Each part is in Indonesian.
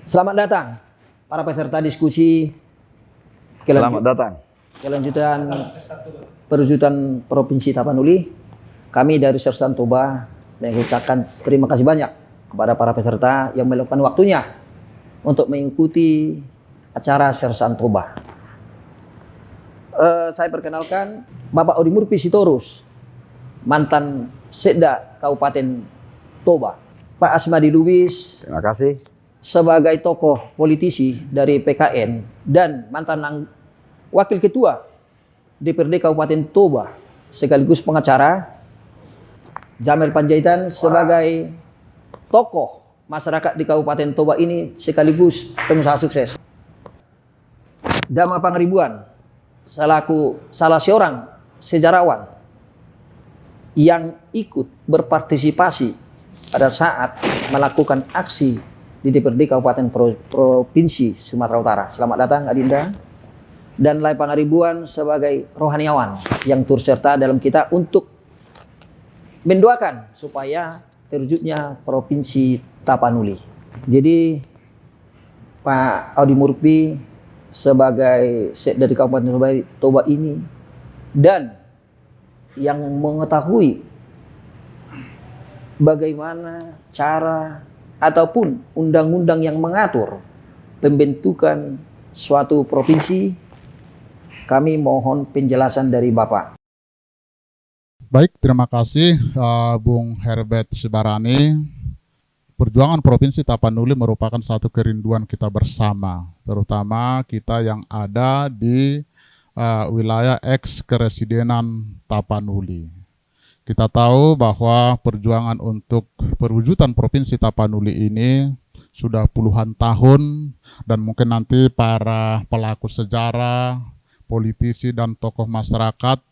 Selamat datang para peserta diskusi Selamat datang. kelanjutan perwujudan Provinsi Tapanuli. Kami dari Sersan Toba mengucapkan terima kasih banyak kepada para peserta yang meluangkan waktunya untuk mengikuti acara Sersan Toba. Saya perkenalkan Bapak Odi Murpi Sitorus, mantan Sekda Kabupaten Toba. Pak Asmadi Lubis, Terima kasih. sebagai tokoh politisi dari PKN dan mantan wakil ketua DPRD Kabupaten Toba sekaligus pengacara. Jamil Panjaitan sebagai tokoh masyarakat di Kabupaten Toba ini sekaligus pengusaha sukses. Dama Pangaribuan selaku salah seorang sejarawan yang ikut berpartisipasi pada saat melakukan aksi di DPRD Kabupaten Provinsi Sumatera Utara. Selamat datang Adinda. Dan Lai Pangaribuan sebagai rohaniawan yang turut serta dalam kita untuk mendoakan supaya terwujudnya Provinsi Tapanuli. Jadi Pak Odi Murpi sebagai Sekda dari Kabupaten Toba ini dan yang mengetahui bagaimana cara ataupun undang-undang yang mengatur pembentukan suatu provinsi, kami mohon penjelasan dari Bapak. Baik, terima kasih Bung Herbert Sibarani. Perjuangan Provinsi Tapanuli merupakan satu kerinduan kita bersama, terutama kita yang ada di wilayah eks-keresidenan Tapanuli. Kita tahu bahwa perjuangan untuk perwujudan Provinsi Tapanuli ini sudah puluhan tahun, dan mungkin nanti para pelaku sejarah, politisi, dan tokoh masyarakat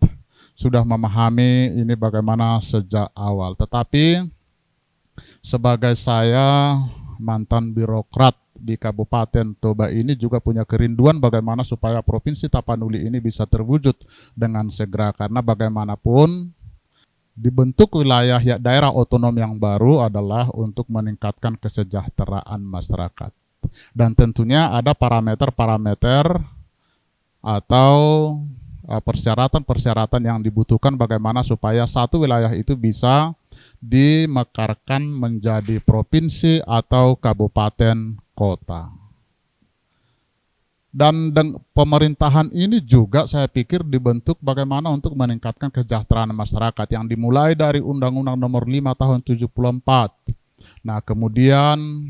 sudah memahami ini bagaimana sejak awal. Tetapi sebagai saya mantan birokrat di Kabupaten Toba ini juga punya kerinduan bagaimana supaya Provinsi Tapanuli ini bisa terwujud dengan segera, karena bagaimanapun dibentuk wilayah daerah otonom yang baru adalah untuk meningkatkan kesejahteraan masyarakat. Dan tentunya ada parameter-parameter atau persyaratan-persyaratan yang dibutuhkan bagaimana supaya satu wilayah itu bisa dimekarkan menjadi provinsi atau kabupaten kota. Dan pemerintahan ini juga saya pikir dibentuk bagaimana untuk meningkatkan kesejahteraan masyarakat yang dimulai dari Undang-Undang Nomor 5 Tahun 74. Nah, kemudian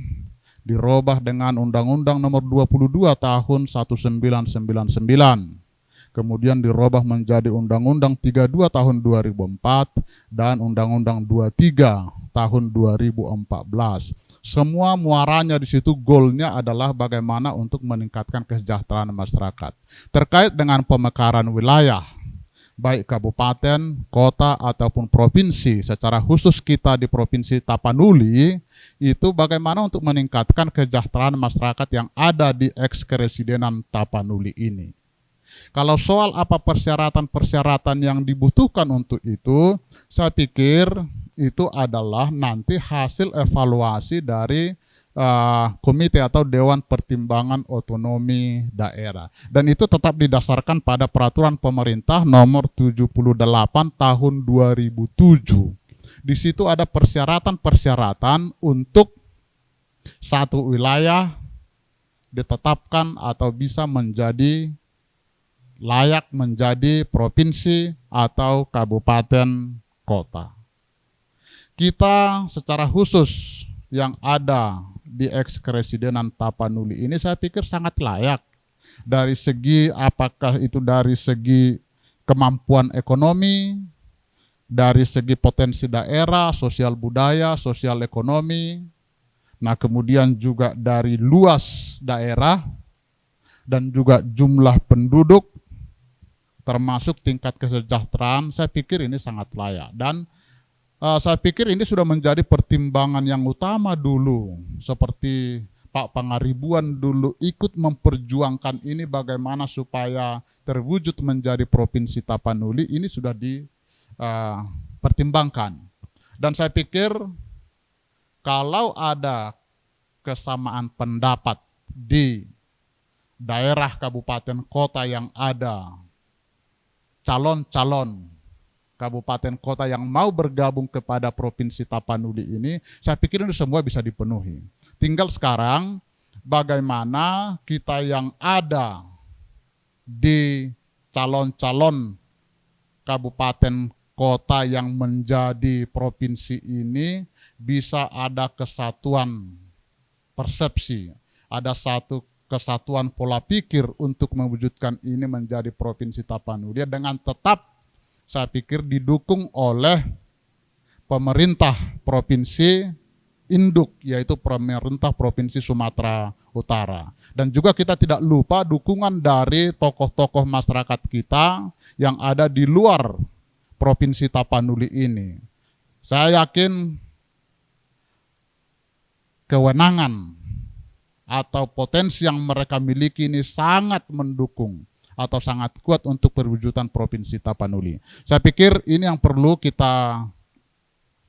dirubah dengan Undang-Undang Nomor 22 Tahun 1999. Kemudian dirubah menjadi Undang-Undang 32 Tahun 2004 dan Undang-Undang 23 Tahun 2014. Semua muaranya di situ, goalnya adalah bagaimana untuk meningkatkan kesejahteraan masyarakat. Terkait dengan pemekaran wilayah, baik kabupaten, kota, ataupun provinsi, secara khusus kita di Provinsi Tapanuli, itu bagaimana untuk meningkatkan kesejahteraan masyarakat yang ada di eks-keresidenan Tapanuli ini. Kalau soal apa persyaratan-persyaratan yang dibutuhkan untuk itu, saya pikir itu adalah nanti hasil evaluasi dari komite atau Dewan Pertimbangan Otonomi Daerah. Dan itu tetap didasarkan pada Peraturan Pemerintah Nomor 78 Tahun 2007. Di situ ada persyaratan-persyaratan untuk satu wilayah ditetapkan atau bisa menjadi layak menjadi provinsi atau kabupaten kota. Kita secara khusus yang ada di eks-keresidenan Tapanuli ini saya pikir sangat layak dari segi apakah itu dari segi kemampuan ekonomi, dari segi potensi daerah, sosial budaya, sosial ekonomi, nah kemudian juga dari luas daerah dan juga jumlah penduduk, termasuk tingkat kesejahteraan. Saya pikir ini sangat layak, dan saya pikir ini sudah menjadi pertimbangan yang utama dulu, seperti Pak Pangaribuan dulu ikut memperjuangkan ini bagaimana supaya terwujud menjadi Provinsi Tapanuli, ini sudah dipertimbangkan. Dan saya pikir kalau ada kesamaan pendapat di daerah kabupaten kota yang ada calon-calon kabupaten kota yang mau bergabung kepada Provinsi Tapanuli ini, saya pikir ini semua bisa dipenuhi. Tinggal sekarang bagaimana kita yang ada di calon-calon kabupaten kota yang menjadi provinsi ini bisa ada kesatuan persepsi, ada satu kesatuan pola pikir untuk mewujudkan ini menjadi Provinsi Tapanuli dengan tetap saya pikir didukung oleh pemerintah provinsi induk, yaitu pemerintah Provinsi Sumatera Utara. Dan juga kita tidak lupa dukungan dari tokoh-tokoh masyarakat kita yang ada di luar Provinsi Tapanuli ini. Saya yakin kewenangan atau potensi yang mereka miliki ini sangat mendukung atau sangat kuat untuk perwujudan Provinsi Tapanuli. Saya pikir ini yang perlu kita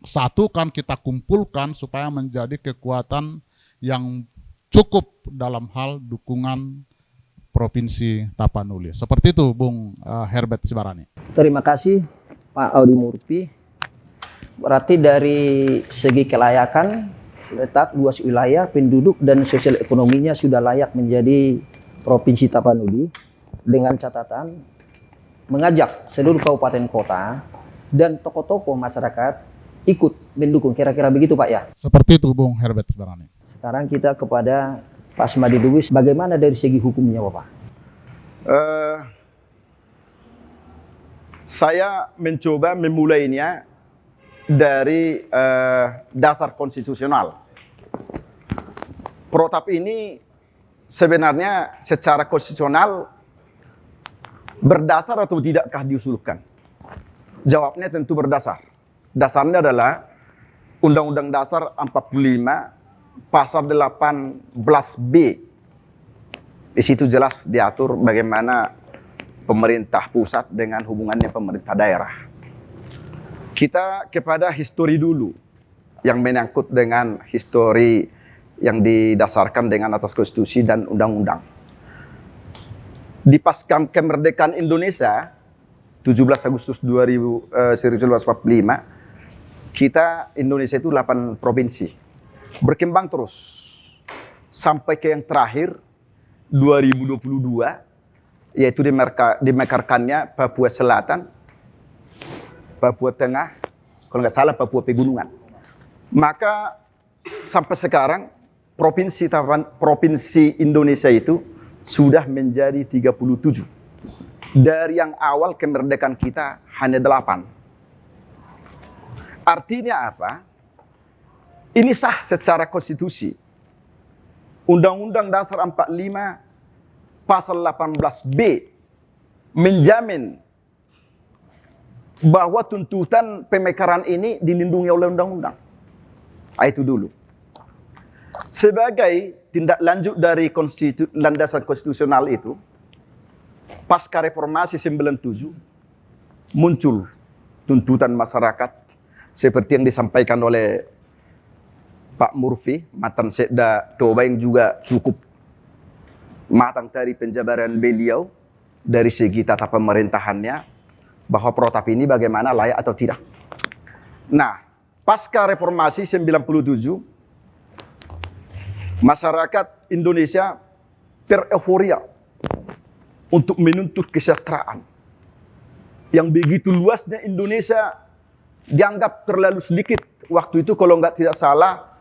satukan, kita kumpulkan supaya menjadi kekuatan yang cukup dalam hal dukungan Provinsi Tapanuli. Seperti itu, Bung Herbert Sibarani. Terima kasih Pak Audi Murfi. Berarti dari segi kelayakan, letak luas wilayah, penduduk dan sosial ekonominya sudah layak menjadi Provinsi Tapanuli, dengan catatan mengajak seluruh kabupaten kota dan tokoh-tokoh masyarakat ikut mendukung. Kira-kira begitu Pak ya? Seperti itu Bung Herbert Sibarani. Sekarang kita kepada Pak Asmadi Lubis, bagaimana dari segi hukumnya Bapak? Saya mencoba memulainya dari dasar konstitusional. Protap ini sebenarnya secara konstitusional berdasar atau tidakkah diusulkan? Jawabnya tentu berdasar. Dasarnya adalah Undang-Undang Dasar 45 Pasal 18B. Di situ jelas diatur bagaimana pemerintah pusat dengan hubungannya pemerintah daerah. Kita kepada histori dulu yang menyangkut dengan histori yang didasarkan dengan atas konstitusi dan undang-undang. Di pasca kemerdekaan Indonesia 17 Agustus 1945, kita Indonesia itu 8 provinsi. Berkembang terus sampai ke yang terakhir 2022, yaitu dimekarkannya Papua Selatan, Papua Tengah, kalau nggak salah Papua Pegunungan. Maka sampai sekarang provinsi Indonesia itu sudah menjadi 37. Dari yang awal kemerdekaan kita hanya 8. Artinya apa? Ini sah secara konstitusi. Undang-Undang Dasar 45 Pasal 18B menjamin bahwa tuntutan pemekaran ini dilindungi oleh undang-undang. Itu dulu. Sebagai tindak lanjut dari landasan konstitusional itu, pasca reformasi 97 muncul tuntutan masyarakat seperti yang disampaikan oleh Pak Murfi, mantan Sekda Toba yang juga cukup matang dari penjabaran beliau dari segi tata pemerintahannya, bahwa protap ini bagaimana layak atau tidak. Nah, pasca reformasi 97, masyarakat Indonesia tereuforia untuk menuntut kesejahteraan. Yang begitu luasnya Indonesia dianggap terlalu sedikit. Waktu itu kalau tidak salah,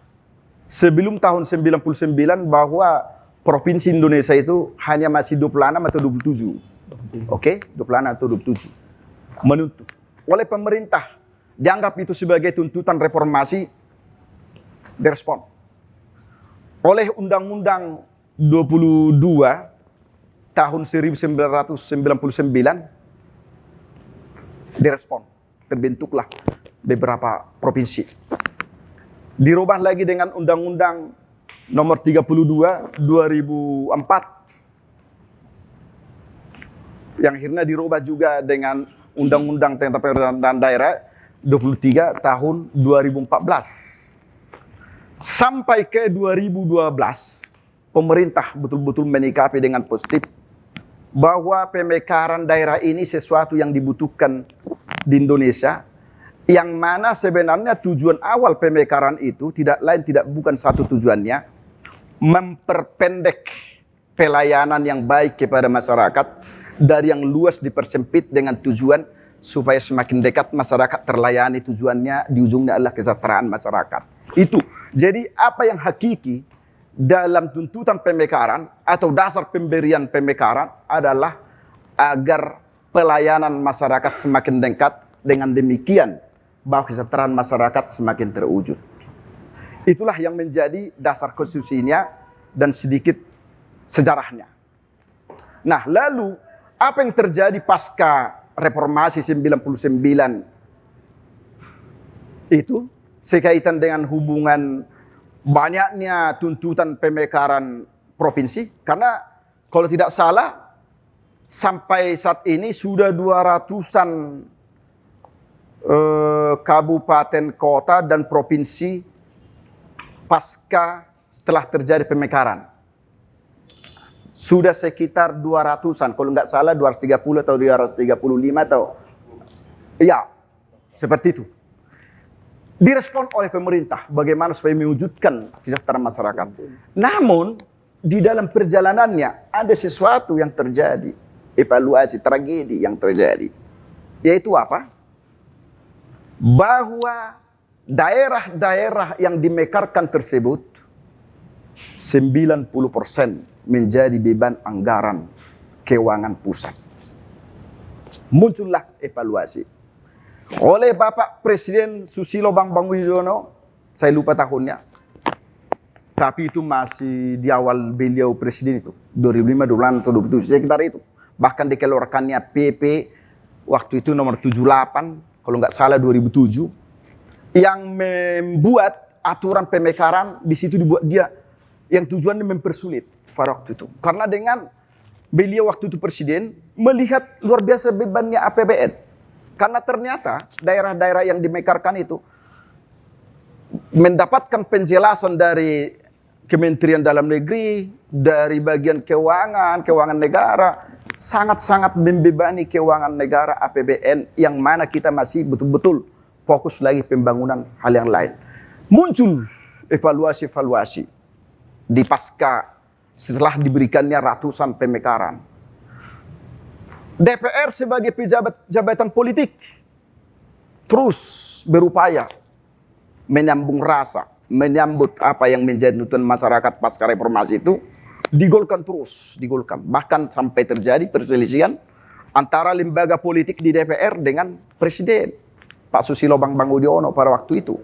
sebelum tahun 99 bahwa Provinsi Indonesia itu hanya masih 26 atau 27. Oke, 26 atau 27. Menuntut oleh pemerintah, dianggap itu sebagai tuntutan reformasi, direspon. Oleh Undang-Undang 22 tahun 1999, direspon. Terbentuklah beberapa provinsi. Dirubah lagi dengan Undang-Undang nomor 32 2004. Yang akhirnya dirubah juga dengan Undang-Undang tentang pemerintahan daerah 23 tahun 2014. Sampai ke 2012, pemerintah betul-betul menyikapi dengan positif bahwa pemekaran daerah ini sesuatu yang dibutuhkan di Indonesia, yang mana sebenarnya tujuan awal pemekaran itu tidak lain tidak bukan satu tujuannya, memperpendek pelayanan yang baik kepada masyarakat dari yang luas dipersempit dengan tujuan supaya semakin dekat masyarakat terlayani, tujuannya di ujungnya adalah kesejahteraan masyarakat. Itu. Jadi apa yang hakiki dalam tuntutan pemekaran atau dasar pemberian pemekaran adalah agar pelayanan masyarakat semakin dekat, dengan demikian bahwa kesejahteraan masyarakat semakin terwujud. Itulah yang menjadi dasar konstitusinya dan sedikit sejarahnya. Nah, lalu apa yang terjadi pasca reformasi 99 itu sekaitan dengan hubungan banyaknya tuntutan pemekaran provinsi, karena kalau tidak salah sampai saat ini sudah 200-an kabupaten, kota, dan provinsi pasca setelah terjadi pemekaran. Sudah sekitar 200-an, kalau nggak salah 230 atau 235 atau ya, seperti itu. Direspon oleh pemerintah bagaimana supaya mewujudkan kesejahteraan masyarakat. Namun di dalam perjalanannya ada sesuatu yang terjadi, evaluasi tragedi yang terjadi. Yaitu apa? Bahwa daerah-daerah yang dimekarkan tersebut 90% menjadi beban anggaran keuangan pusat. Muncullah evaluasi oleh Bapak Presiden Susilo Bambang Yudhoyono, saya lupa tahunnya, tapi itu masih di awal beliau presiden itu, 2005, 2006 atau 2007, sekitar itu. Bahkan dikeluarkannya PP waktu itu nomor 78, kalau nggak salah 2007, yang membuat aturan pemekaran di situ dibuat dia yang tujuannya mempersulit pada waktu itu. Karena dengan beliau waktu itu presiden melihat luar biasa bebannya APBN. Karena ternyata daerah-daerah yang dimekarkan itu mendapatkan penjelasan dari Kementerian Dalam Negeri, dari bagian keuangan negara, sangat-sangat membebani keuangan negara APBN, yang mana kita masih betul-betul fokus lagi pembangunan hal yang lain. Muncul evaluasi-evaluasi di pasca setelah diberikannya ratusan pemekaran. DPR sebagai pejabat jabatan politik terus berupaya menyambung rasa, menyambut apa yang menjadi tuntutan masyarakat pasca reformasi itu, digolkan terus, digolkan. Bahkan sampai terjadi perselisihan antara lembaga politik di DPR dengan Presiden Pak Susilo Bambang Yudhoyono pada waktu itu.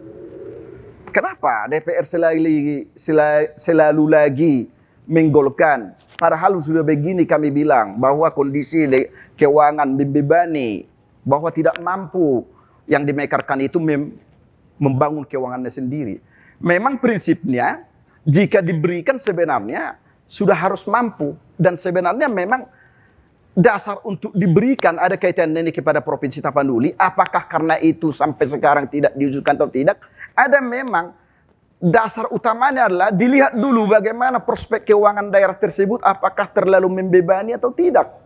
Kenapa DPR selalu lagi menggolkan? Padahal sudah begini kami bilang bahwa kondisi keuangan membebani, bahwa tidak mampu yang dimekarkan itu membangun keuangannya sendiri. Memang prinsipnya jika diberikan sebenarnya sudah harus mampu, dan sebenarnya memang dasar untuk diberikan ada kaitan ini kepada Provinsi Tapanuli. Apakah karena itu sampai sekarang tidak diwujudkan atau tidak? Ada memang dasar utamanya adalah dilihat dulu bagaimana prospek keuangan daerah tersebut, apakah terlalu membebani atau tidak.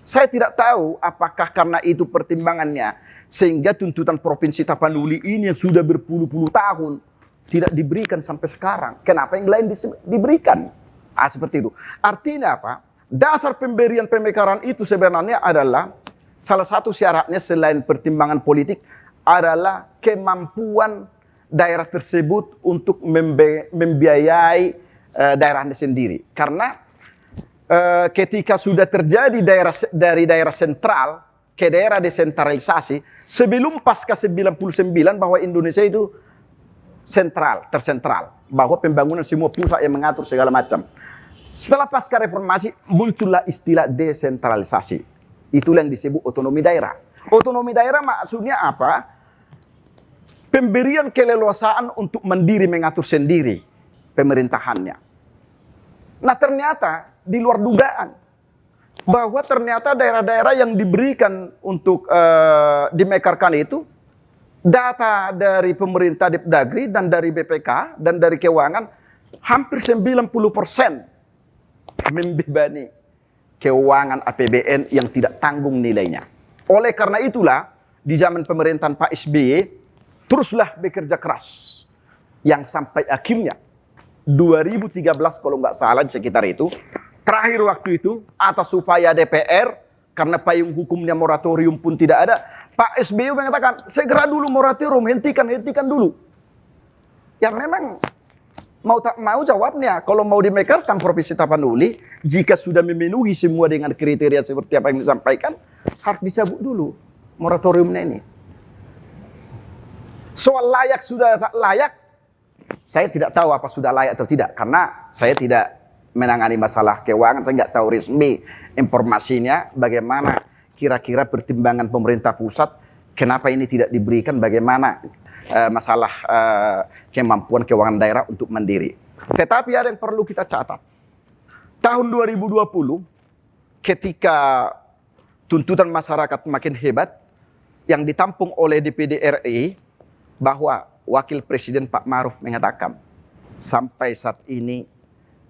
Saya tidak tahu apakah karena itu pertimbangannya sehingga tuntutan Provinsi Tapanuli ini yang sudah berpuluh-puluh tahun tidak diberikan sampai sekarang. Kenapa yang lain diberikan? Seperti itu. Artinya apa? Dasar pemberian pemekaran itu sebenarnya adalah salah satu syaratnya selain pertimbangan politik adalah kemampuan daerah tersebut untuk membiayai daerahnya sendiri. Karena ketika sudah terjadi dari daerah sentral ke daerah desentralisasi, sebelum pasca 99 bahwa Indonesia itu tersentral, bahwa pembangunan semua pusat yang mengatur segala macam. Setelah pasca reformasi muncullah istilah desentralisasi. Itulah yang disebut otonomi daerah. Otonomi daerah maksudnya apa? Pemberian keleluasaan untuk mandiri mengatur sendiri pemerintahannya. Nah, ternyata di luar dugaan bahwa ternyata daerah-daerah yang diberikan untuk dimekarkan itu data dari pemerintah Depdagri dan dari BPK dan dari keuangan, hampir 90% membebani keuangan APBN yang tidak tanggung nilainya. Oleh karena itulah, di zaman pemerintahan Pak SBY, teruslah bekerja keras. Yang sampai akhirnya, 2013 kalau nggak salah sekitar itu, terakhir waktu itu, atas upaya DPR, karena payung hukumnya moratorium pun tidak ada, Pak SBY mengatakan, segera dulu moratorium, hentikan dulu. Ya memang, mau tak mau jawabnya, kalau mau dimekarkan Provinsi Tapanuli, jika sudah memenuhi semua dengan kriteria seperti apa yang disampaikan, harus dicabut dulu moratoriumnya ini. Soal layak sudah tak layak, saya tidak tahu apa sudah layak atau tidak, karena saya tidak menangani masalah keuangan, saya nggak tahu resmi informasinya bagaimana kira-kira pertimbangan pemerintah pusat, kenapa ini tidak diberikan, bagaimana masalah kemampuan keuangan daerah untuk mandiri. Tetapi ada yang perlu kita catat. Tahun 2020, ketika tuntutan masyarakat makin hebat, yang ditampung oleh DPD RI, bahwa Wakil Presiden Pak Maruf mengatakan, sampai saat ini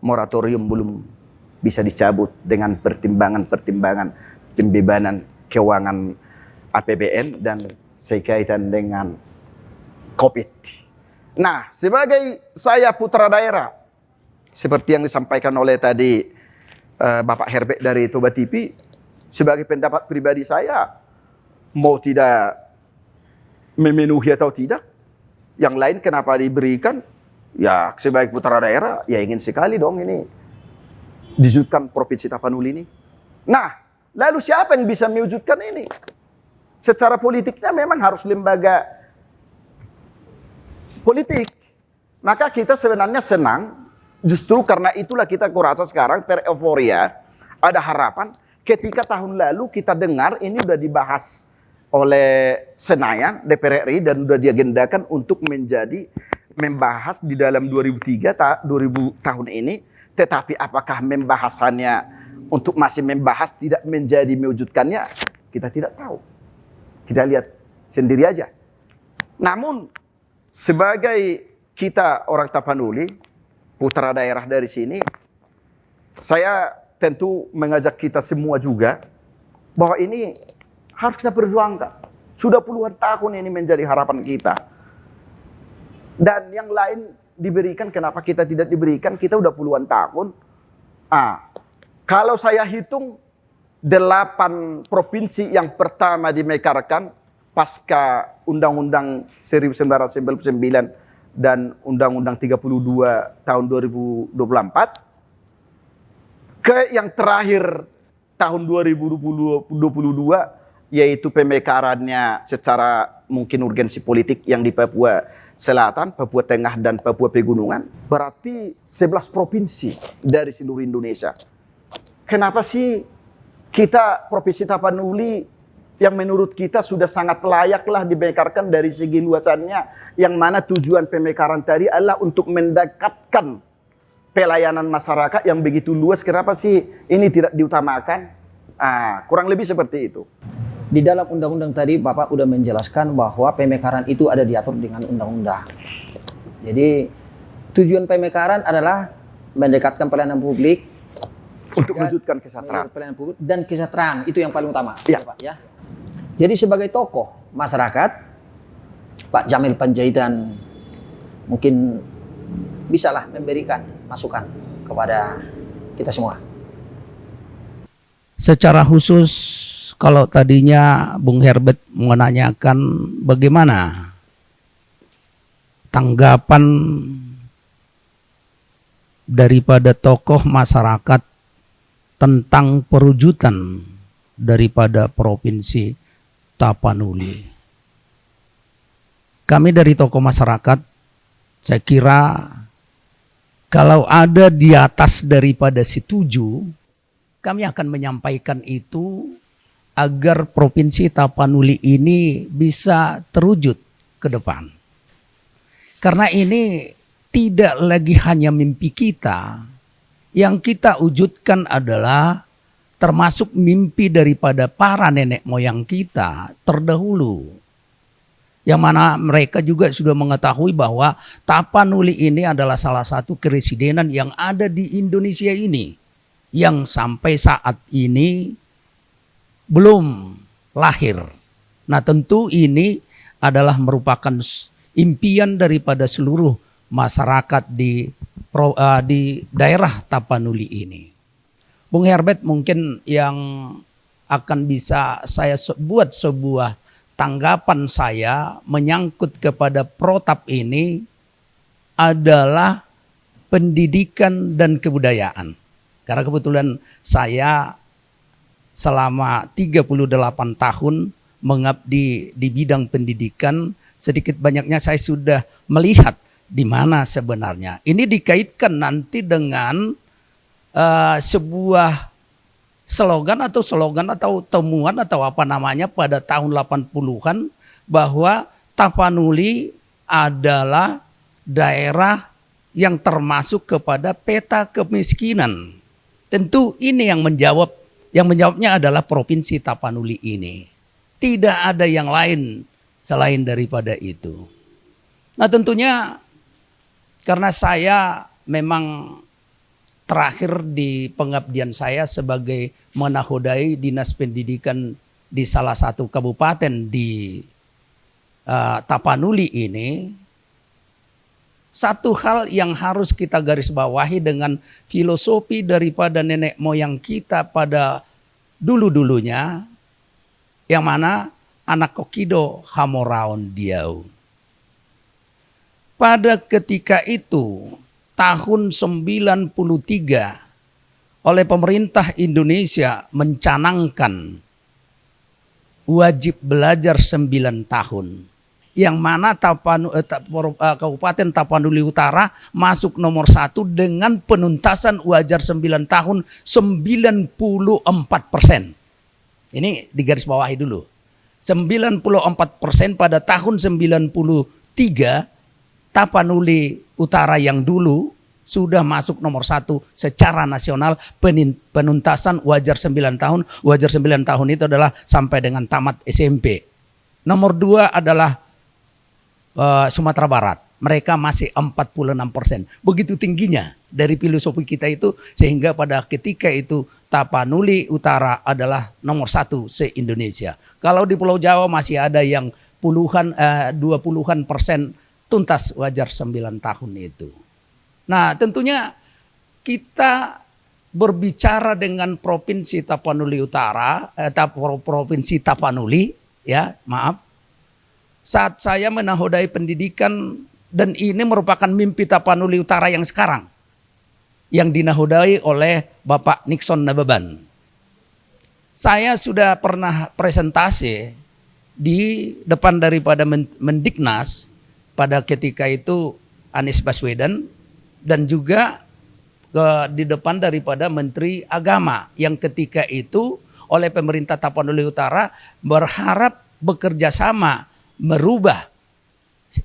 moratorium belum bisa dicabut dengan pertimbangan-pertimbangan pembebanan keuangan APBN dan sekaitan dengan COVID. Nah, sebagai saya putra daerah, seperti yang disampaikan oleh tadi Bapak Herbert dari Toba TV, sebagai pendapat pribadi saya, mau tidak memenuhi atau tidak, yang lain kenapa diberikan? Ya, sebagai putra daerah, ya ingin sekali dong ini diwujudkan Provinsi Tapanuli ini. Nah, lalu siapa yang bisa mewujudkan ini? Secara politiknya memang harus lembaga politik. Maka kita sebenarnya senang, justru karena itulah kita kurasa sekarang tereuforia, ada harapan. Ketika tahun lalu kita dengar ini udah dibahas oleh Senayan, DPR RI, dan sudah diagendakan untuk membahas di dalam 2003 tahun ini, tetapi apakah pembahasannya untuk masih membahas tidak menjadi mewujudkannya, kita tidak tahu. Kita lihat sendiri aja. Namun sebagai kita orang Tapanuli, putra daerah dari sini, saya tentu mengajak kita semua juga bahwa ini harus kita perjuangkan. Sudah puluhan tahun ini menjadi harapan kita. Dan yang lain diberikan, kenapa kita tidak diberikan? Kita udah puluhan tahun. Kalau saya hitung, 8 provinsi yang pertama dimekarkan pasca Undang-Undang 1999 dan Undang-Undang 32 tahun 2024, ke yang terakhir tahun 2022, yaitu pemekarannya secara mungkin urgensi politik yang di Papua Selatan, Papua Tengah, dan Papua Pegunungan. Berarti 11 provinsi dari seluruh Indonesia. Kenapa sih kita Provinsi Tapanuli yang menurut kita sudah sangat layaklah dimekarkan dari segi luasannya, yang mana tujuan pemekaran tadi adalah untuk mendekatkan pelayanan masyarakat yang begitu luas, kenapa sih ini tidak diutamakan? Kurang lebih seperti itu. Di dalam undang-undang tadi Bapak sudah menjelaskan bahwa pemekaran itu ada diatur dengan undang-undang. Jadi tujuan pemekaran adalah mendekatkan pelayanan publik untuk mewujudkan kesejahteraan. Pelayanan publik dan kesejahteraan, itu yang paling utama. Ya. Pak, ya. Jadi sebagai tokoh masyarakat, Pak Jamil Panjaitan mungkin bisalah memberikan masukan kepada kita semua. Secara khusus, kalau tadinya Bung Herbert menanyakan bagaimana tanggapan daripada tokoh masyarakat tentang perwujudan daripada Provinsi Tapanuli. Kami dari tokoh masyarakat, saya kira kalau ada di atas daripada setuju, kami akan menyampaikan itu agar Provinsi Tapanuli ini bisa terwujud ke depan. Karena ini tidak lagi hanya mimpi kita, yang kita wujudkan adalah termasuk mimpi daripada para nenek moyang kita terdahulu. Yang mana mereka juga sudah mengetahui bahwa Tapanuli ini adalah salah satu keresidenan yang ada di Indonesia ini. Yang sampai saat ini belum lahir. Nah tentu ini adalah merupakan impian daripada seluruh masyarakat di daerah Tapanuli ini. Bung Herbert, mungkin yang akan bisa saya buat sebuah tanggapan saya menyangkut kepada protap ini adalah pendidikan dan kebudayaan. Karena kebetulan saya selama 38 tahun mengabdi di bidang pendidikan, sedikit banyaknya saya sudah melihat di mana sebenarnya. Ini dikaitkan nanti dengan sebuah slogan atau temuan atau apa namanya pada tahun 80-an bahwa Tapanuli adalah daerah yang termasuk kepada peta kemiskinan. Tentu ini yang menjawabnya adalah Provinsi Tapanuli ini. Tidak ada yang lain selain daripada itu. Nah tentunya karena saya memang terakhir di pengabdian saya sebagai menahodai dinas pendidikan di salah satu kabupaten di Tapanuli ini, satu hal yang harus kita garis bawahi dengan filosofi daripada nenek moyang kita pada dulu-dulunya, yang mana anak kokido hamoraon diau. Pada ketika itu tahun 93 oleh pemerintah Indonesia mencanangkan wajib belajar 9 tahun. Yang mana Kabupaten Tapanuli Utara masuk nomor 1 dengan penuntasan wajar 9 tahun 94%. Ini digarisbawahi dulu. 94% pada tahun 93 Tapanuli Utara yang dulu sudah masuk nomor 1 secara nasional penuntasan wajar 9 tahun. Wajar 9 tahun itu adalah sampai dengan tamat SMP. Nomor 2 adalah Sumatera Barat. Mereka masih 46%. Begitu tingginya dari filosofi kita itu sehingga pada ketika itu Tapanuli Utara adalah nomor 1 se-Indonesia. Kalau di Pulau Jawa masih ada yang 20-an% tuntas wajar 9 tahun itu. Nah tentunya kita berbicara dengan Provinsi Tapanuli Utara, Provinsi Tapanuli, ya maaf. Saat saya menahodai pendidikan dan ini merupakan mimpi Tapanuli Utara yang sekarang. Yang dinahodai oleh Bapak Nixon Nababan. Saya sudah pernah presentasi di depan daripada Mendiknas pada ketika itu Anies Baswedan dan juga di depan daripada Menteri Agama yang ketika itu oleh pemerintah Tapanuli Utara berharap bekerja sama merubah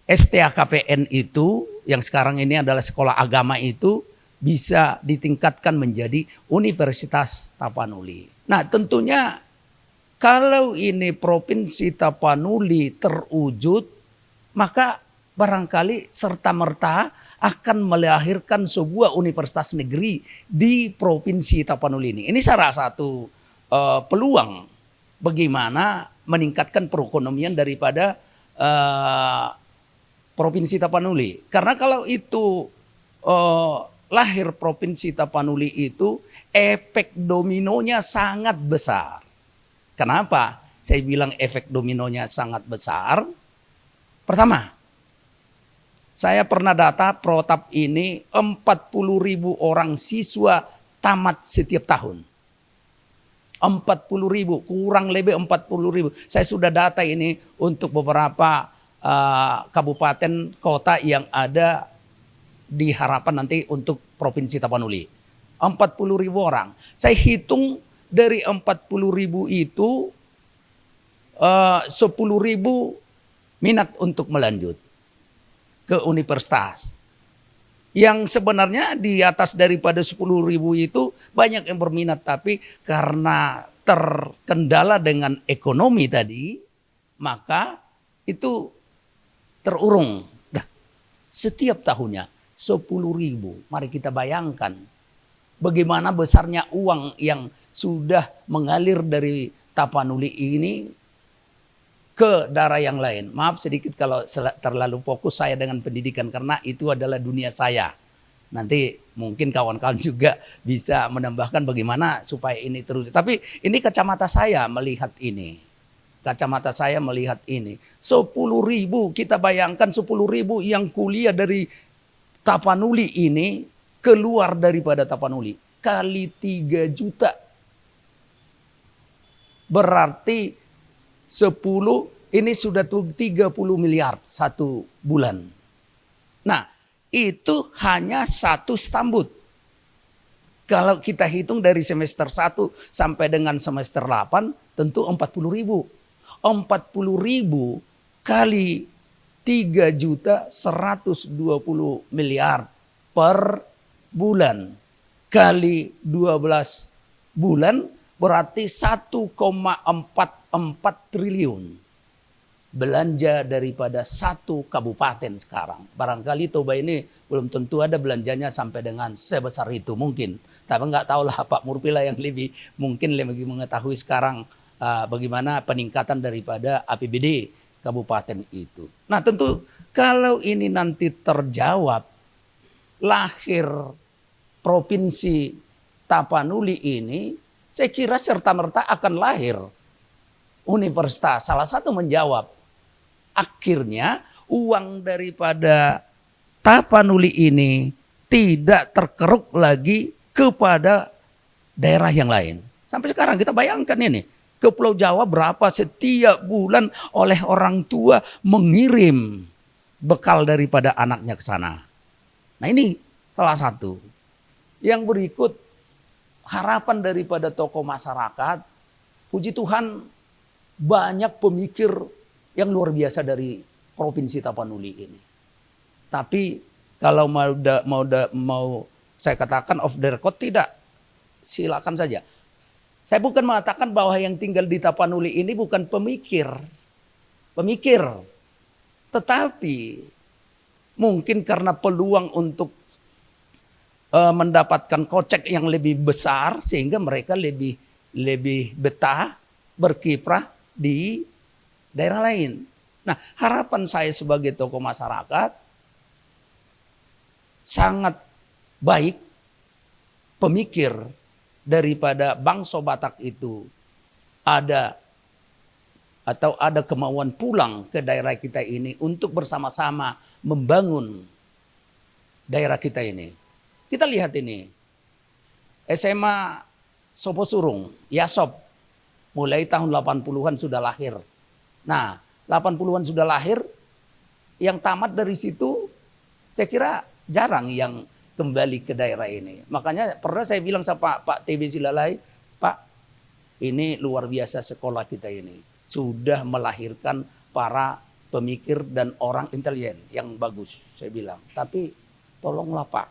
STAKPN itu yang sekarang ini adalah sekolah agama itu bisa ditingkatkan menjadi Universitas Tapanuli. Nah tentunya kalau ini Provinsi Tapanuli terwujud maka barangkali serta-merta akan melahirkan sebuah universitas negeri di Provinsi Tapanuli ini. Ini salah satu peluang bagaimana meningkatkan perekonomian daripada Provinsi Tapanuli. Karena kalau itu lahir Provinsi Tapanuli itu efek dominonya sangat besar. Kenapa? Saya bilang efek dominonya sangat besar. Pertama, saya pernah data protap ini 40.000 orang siswa tamat setiap tahun. 40.000, kurang lebih 40.000. Saya sudah data ini untuk beberapa kabupaten kota yang ada di harapan nanti untuk Provinsi Tapanuli. 40.000 orang. Saya hitung dari 40.000 itu 10.000 minat untuk melanjut ke universitas. Yang sebenarnya di atas daripada 10.000 itu banyak yang berminat. Tapi karena terkendala dengan ekonomi tadi, maka itu terurung. Nah, setiap tahunnya 10.000. Mari kita bayangkan bagaimana besarnya uang yang sudah mengalir dari Tapanuli ini ke daerah yang lain. Maaf sedikit kalau terlalu fokus saya dengan pendidikan karena itu adalah dunia saya. Nanti mungkin kawan-kawan juga bisa menambahkan bagaimana supaya ini terus. Tapi ini kacamata saya melihat ini. Kacamata saya melihat ini. 10.000, kita bayangkan 10.000 yang kuliah dari Tapanuli ini keluar daripada Tapanuli. Kali 3 juta. Berarti 10 ini sudah 30 miliar satu bulan. Nah, itu hanya satu stambut. Kalau kita hitung dari semester 1 sampai dengan semester 8 tentu 40.000. 40.000 kali 3.120 miliar per bulan. Kali 12 bulan berarti 1,44 triliun. Belanja daripada satu kabupaten sekarang. Barangkali Toba ini belum tentu ada belanjanya sampai dengan sebesar itu mungkin. Tapi nggak tahulah Pak Murpila yang lebih mungkin lebih mengetahui sekarang bagaimana peningkatan daripada APBD kabupaten itu. Nah tentu kalau ini nanti terjawab, lahir provinsi Tapanuli ini, saya kira serta-merta akan lahir universitas. Salah satu menjawab. Akhirnya uang daripada Tapanuli ini tidak terkeruk lagi kepada daerah yang lain. Sampai sekarang kita bayangkan ini. Ke Pulau Jawa berapa setiap bulan oleh orang tua mengirim bekal daripada anaknya ke sana. Nah ini salah satu. Yang berikut harapan daripada tokoh masyarakat. Puji Tuhan banyak pemikir yang luar biasa dari Provinsi Tapanuli ini. Tapi kalau mau saya katakan off the record tidak, silakan saja. Saya bukan mengatakan bahwa yang tinggal di Tapanuli ini bukan pemikir. Tetapi mungkin karena peluang untuk mendapatkan kocek yang lebih besar sehingga mereka lebih betah berkiprah di daerah lain. Nah, harapan saya sebagai tokoh masyarakat sangat baik pemikir daripada bangsa Batak itu ada kemauan pulang ke daerah kita ini untuk bersama-sama membangun daerah kita ini. Kita lihat ini. SMA Soposurung, Yasop, mulai tahun 80-an sudah lahir. Nah, 80-an sudah lahir, yang tamat dari situ saya kira jarang yang kembali ke daerah ini. Makanya pernah saya bilang sama Pak TB Silalai, Pak, ini luar biasa sekolah kita ini. Sudah melahirkan para pemikir dan orang intelijen yang bagus, saya bilang. Tapi tolonglah Pak,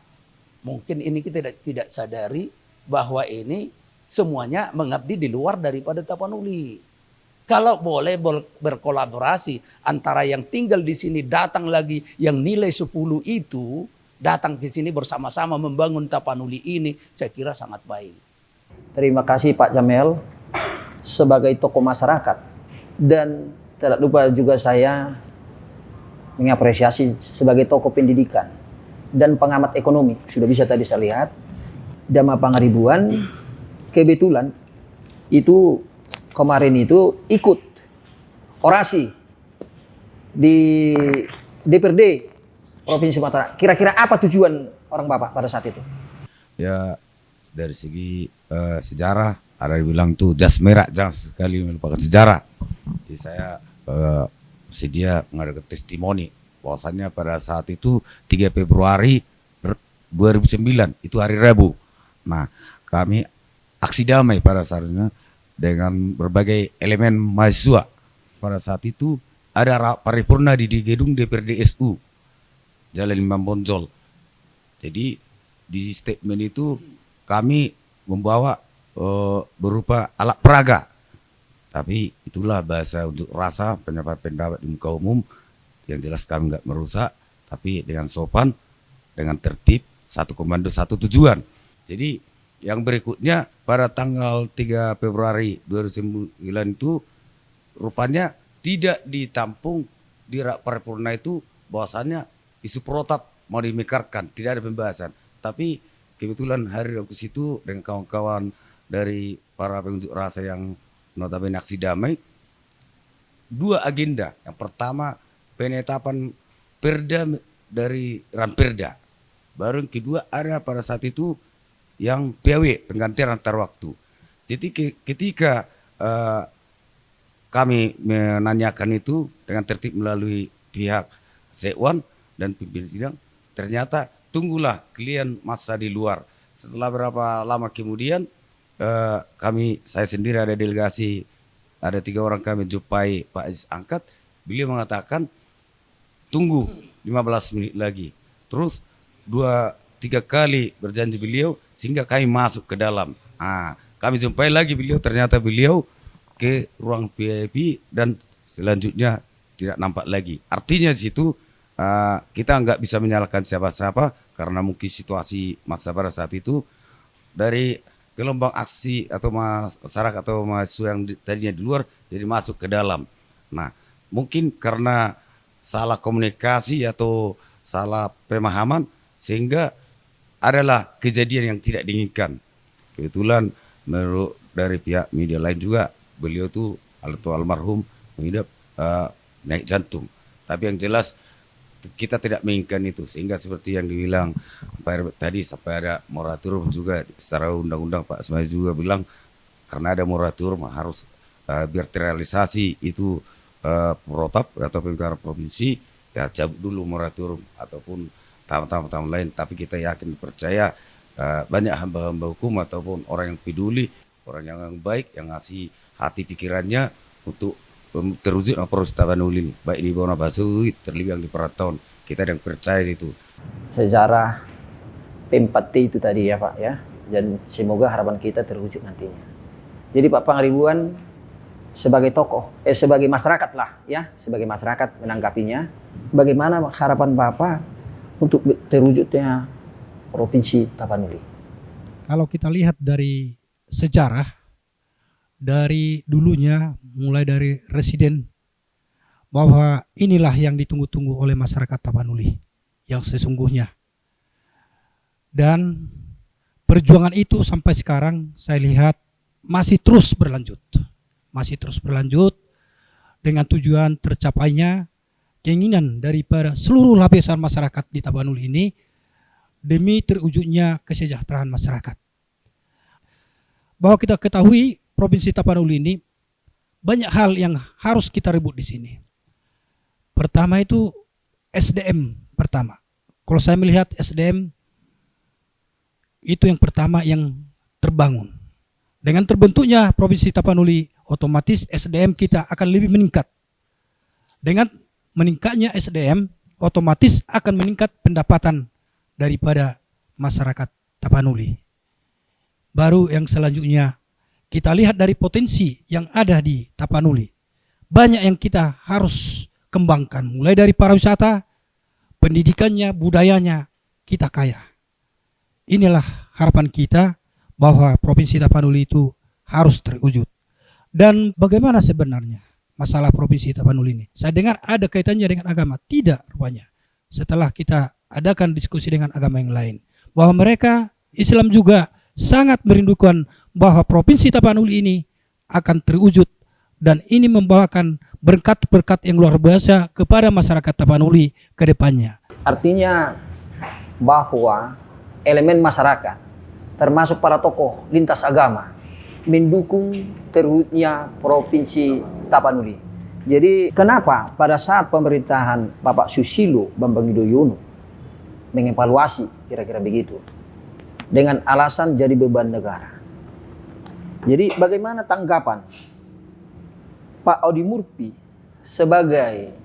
mungkin ini kita tidak sadari bahwa ini semuanya mengabdi di luar daripada Tapanuli. Kalau boleh berkolaborasi antara yang tinggal di sini datang lagi yang nilai 10 itu, datang ke sini bersama-sama membangun Tapanuli ini, saya kira sangat baik. Terima kasih Pak Jamel sebagai tokoh masyarakat. Dan tidak lupa juga saya mengapresiasi sebagai tokoh pendidikan dan pengamat ekonomi. Sudah bisa tadi saya lihat. Dama Pangaribuan kebetulan itu kemarin itu ikut orasi di DPRD Provinsi Sumatera. Kira-kira apa tujuan orang Bapak pada saat itu? Ya dari segi sejarah ada yang bilang tuh jas merah jangan sekali melupakan sejarah. Jadi saya bersedia mengadakan testimoni bahwasannya pada saat itu 3 Februari 2009 itu hari Rabu. Nah kami aksi damai pada saatnya dengan berbagai elemen mahasiswa. Pada saat itu ada paripurna di gedung DPRD SU Jalan Imam Bonjol. Jadi di statement itu kami membawa berupa alat peraga. Tapi itulah bahasa untuk rasa pendapat di muka umum. yang jelas kami nggak merusak, tapi dengan sopan, dengan tertib, satu komando, satu tujuan. Jadi yang berikutnya pada tanggal 3 Februari 2009 itu rupanya tidak ditampung di rak paripurna itu bahwasannya isu protap mau dimekarkan, tidak ada pembahasan. Tapi kebetulan hari ke situ dengan kawan-kawan dari para pengunjuk rasa yang notabene aksi damai, dua agenda. Yang pertama penetapan perda dari Ramperda. Baru yang kedua ada pada saat itu yang PAW, penggantian antar waktu. Jadi ketika kami menanyakan itu dengan tertib melalui pihak Sekwan dan pimpinan sidang, ternyata tunggulah kalian masa di luar. Setelah berapa lama kemudian saya sendiri ada delegasi, ada 3 orang kami jumpai Pak Aziz Angkat, beliau mengatakan tunggu 15 menit lagi. Terus 2-3 kali berjanji beliau sehingga kami masuk ke dalam. Kami jumpai lagi beliau, ternyata beliau ke ruang VIP dan selanjutnya tidak nampak lagi. Artinya di situ kita nggak bisa menyalahkan siapa-siapa karena mungkin situasi masa pada saat itu dari gelombang aksi atau masyarakat atau mahasiswa yang tadinya di luar jadi masuk ke dalam. Nah, mungkin karena salah komunikasi atau salah pemahaman sehingga adalah kejadian yang tidak diinginkan. Kebetulan menurut dari pihak media lain juga beliau tuh atau almarhum mengidap naik jantung. Tapi yang jelas kita tidak menginginkan itu, sehingga seperti yang dibilang Pak Herbert tadi sampai ada moratorium juga secara undang-undang. Pak Ismail juga bilang karena ada moratorium harus biar terrealisasi itu protap atau pemerintah provinsi ya cabut dulu moratorium ataupun tahapan-tahapan lain. Tapi kita yakin percaya banyak hamba-hamba hukum ataupun orang yang peduli, orang yang baik yang ngasih hati pikirannya untuk terwujud proses Tapanuli ini, baik di bawah Basuki terlebih yang di Peraton. Kita yang percaya itu. Sejarah P4T itu tadi ya Pak ya, dan semoga harapan kita terwujud nantinya. Jadi Pak Pangaribuan sebagai tokoh, sebagai masyarakat lah ya, sebagai masyarakat menanggapinya, bagaimana harapan Bapak untuk terwujudnya Provinsi Tapanuli? Kalau kita lihat dari sejarah, dari dulunya, mulai dari residen, bahwa inilah yang ditunggu-tunggu oleh masyarakat Tapanuli yang sesungguhnya. Dan perjuangan itu sampai sekarang saya lihat masih terus berlanjut. Masih terus berlanjut dengan tujuan tercapainya keinginan daripada seluruh lapisan masyarakat di Tapanuli ini demi terwujudnya kesejahteraan masyarakat. Bahwa kita ketahui Provinsi Tapanuli ini banyak hal yang harus kita rebut di sini. Pertama itu SDM pertama. Kalau saya melihat SDM itu yang pertama yang terbangun. Dengan terbentuknya Provinsi Tapanuli, otomatis SDM kita akan lebih meningkat. Dengan meningkatnya SDM, otomatis akan meningkat pendapatan daripada masyarakat Tapanuli. Baru yang selanjutnya kita lihat dari potensi yang ada di Tapanuli. Banyak yang kita harus kembangkan. Mulai dari pariwisata, pendidikannya, budayanya, kita kaya. Inilah harapan kita bahwa Provinsi Tapanuli itu harus terwujud. Dan bagaimana sebenarnya masalah Provinsi Tapanuli ini? Saya dengar ada kaitannya dengan agama. Tidak rupanya. Setelah kita adakan diskusi dengan agama yang lain. Bahwa mereka, Islam juga sangat merindukan bahwa Provinsi Tapanuli ini akan terwujud dan ini membawakan berkat-berkat yang luar biasa kepada masyarakat Tapanuli ke depannya. Artinya bahwa elemen masyarakat termasuk para tokoh lintas agama mendukung terwujudnya Provinsi Tapanuli. Jadi kenapa pada saat pemerintahan Bapak Susilo Bambang Yudhoyono mengevaluasi kira-kira begitu dengan alasan jadi beban negara. Jadi bagaimana tanggapan Pak Audi Murphy sebagai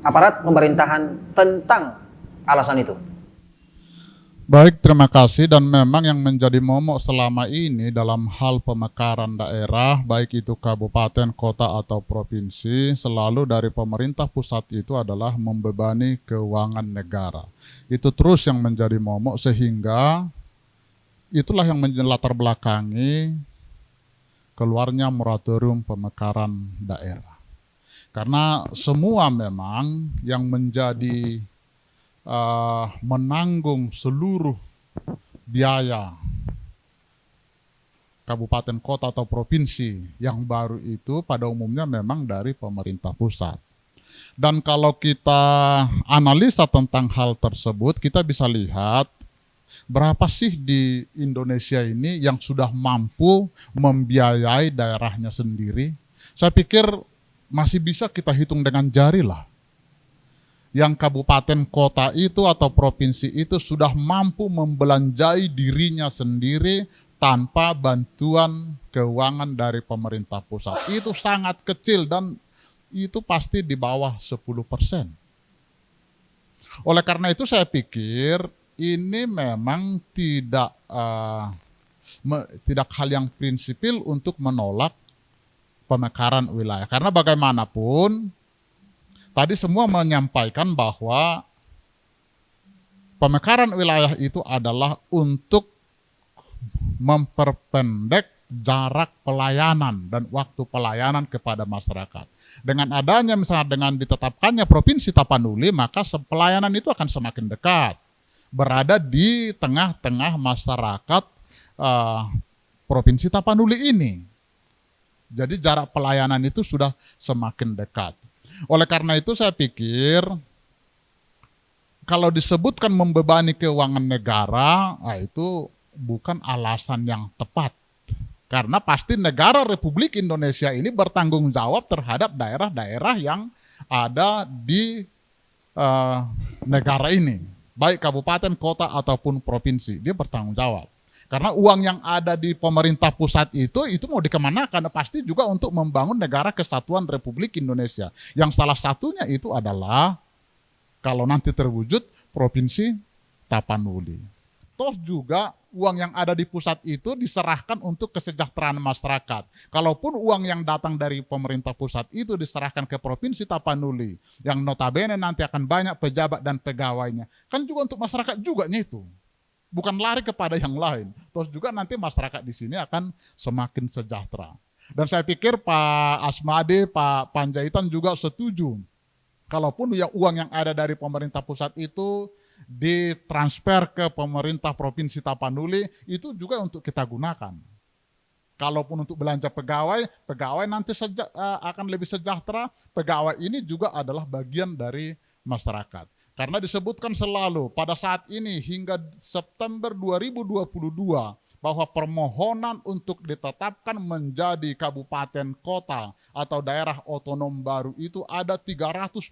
aparat pemerintahan tentang alasan itu? Baik, terima kasih. Dan memang yang menjadi momok selama ini dalam hal pemekaran daerah, baik itu kabupaten, kota, atau provinsi, selalu dari pemerintah pusat itu adalah membebani keuangan negara. Itu terus yang menjadi momok, sehingga itulah yang latar belakangi keluarnya moratorium pemekaran daerah. Karena semua memang yang menjadi menanggung seluruh biaya kabupaten, kota, atau provinsi yang baru itu pada umumnya memang dari pemerintah pusat. Dan kalau kita analisa tentang hal tersebut, kita bisa lihat berapa sih di Indonesia ini yang sudah mampu membiayai daerahnya sendiri. Saya pikir masih bisa kita hitung dengan jari lah. Yang kabupaten, kota itu atau provinsi itu sudah mampu membelanjai dirinya sendiri tanpa bantuan keuangan dari pemerintah pusat. Itu sangat kecil dan itu pasti di bawah 10%. Oleh karena itu saya pikir ini memang tidak hal yang prinsipil untuk menolak pemekaran wilayah. Karena bagaimanapun tadi semua menyampaikan bahwa pemekaran wilayah itu adalah untuk memperpendek jarak pelayanan dan waktu pelayanan kepada masyarakat. Dengan adanya misalnya dengan ditetapkannya Provinsi Tapanuli, maka pelayanan itu akan semakin dekat, berada di tengah-tengah masyarakat Provinsi Tapanuli ini. Jadi jarak pelayanan itu sudah semakin dekat. Oleh karena itu saya pikir kalau disebutkan membebani keuangan negara, itu bukan alasan yang tepat. Karena pasti negara Republik Indonesia ini bertanggung jawab terhadap daerah-daerah yang ada di negara ini. Baik kabupaten, kota, ataupun provinsi, dia bertanggung jawab. Karena uang yang ada di pemerintah pusat itu mau dikemanakan? Pasti juga untuk membangun negara kesatuan Republik Indonesia. Yang salah satunya itu adalah kalau nanti terwujud Provinsi Tapanuli. Toh juga uang yang ada di pusat itu diserahkan untuk kesejahteraan masyarakat. Kalaupun uang yang datang dari pemerintah pusat itu diserahkan ke Provinsi Tapanuli, yang notabene nanti akan banyak pejabat dan pegawainya, kan juga untuk masyarakat juga itu. Bukan lari kepada yang lain. Terus juga nanti masyarakat di sini akan semakin sejahtera. Dan saya pikir Pak Asmade, Pak Panjaitan juga setuju. Kalaupun uang yang ada dari pemerintah pusat itu ditransfer ke pemerintah Provinsi Tapanuli, itu juga untuk kita gunakan. Kalaupun untuk belanja pegawai, pegawai nanti akan lebih sejahtera. Pegawai ini juga adalah bagian dari masyarakat. Karena disebutkan selalu pada saat ini hingga September 2022 bahwa permohonan untuk ditetapkan menjadi kabupaten kota atau daerah otonom baru itu ada 329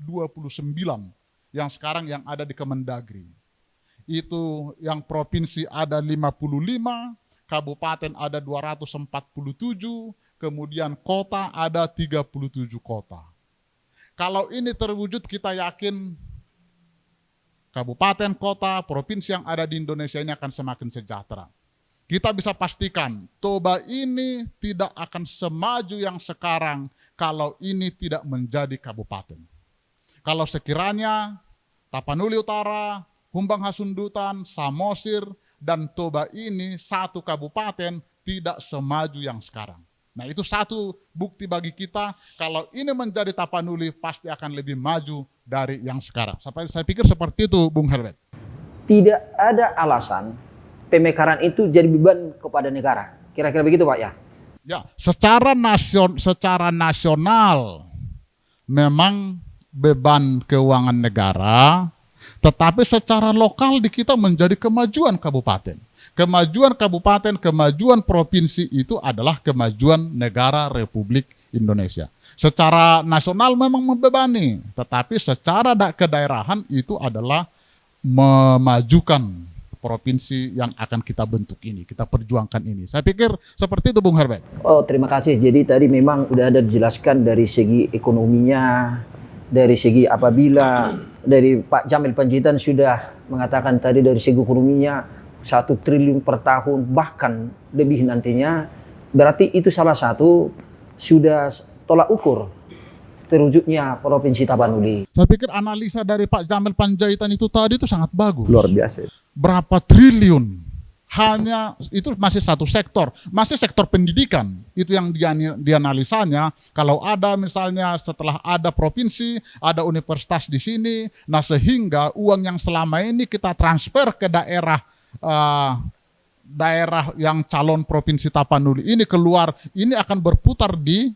yang sekarang yang ada di Kemendagri. Itu yang provinsi ada 55, kabupaten ada 247, kemudian kota ada 37 kota. Kalau ini terwujud kita yakin kabupaten, kota, provinsi yang ada di Indonesia ini akan semakin sejahtera. Kita bisa pastikan Toba ini tidak akan semaju yang sekarang kalau ini tidak menjadi kabupaten. Kalau sekiranya Tapanuli Utara, Humbang Hasundutan, Samosir, dan Toba ini satu kabupaten tidak semaju yang sekarang. Nah itu satu bukti bagi kita kalau ini menjadi Tapanuli pasti akan lebih maju dari yang sekarang. Saya pikir seperti itu Bung Herbert. Tidak ada alasan pemekaran itu jadi beban kepada negara. Kira-kira begitu Pak ya? Ya, secara nasional memang beban keuangan negara, tetapi secara lokal di kita menjadi kemajuan kabupaten. Kemajuan kabupaten, kemajuan provinsi itu adalah kemajuan negara Republik Indonesia. Secara nasional memang membebani, tetapi secara kedaerahan itu adalah memajukan provinsi yang akan kita bentuk ini, kita perjuangkan ini. Saya pikir seperti itu Bung Herbert. Oh terima kasih. Jadi tadi memang udah ada dijelaskan dari segi ekonominya, dari segi apabila dari Pak Jamil Panjaitan sudah mengatakan tadi dari segi ekonominya 1 triliun per tahun bahkan lebih nantinya, berarti itu salah satu sudah tolak ukur terwujudnya Provinsi Tapanuli. Saya pikir analisa dari Pak Jamil Panjaitan itu tadi itu sangat bagus. Luar biasa. Berapa triliun? Hanya itu masih satu sektor, masih sektor pendidikan. Itu yang dianalisanya. Kalau ada misalnya setelah ada provinsi, ada universitas di sini, nah sehingga uang yang selama ini kita transfer ke daerah yang calon Provinsi Tapanuli ini keluar, ini akan berputar di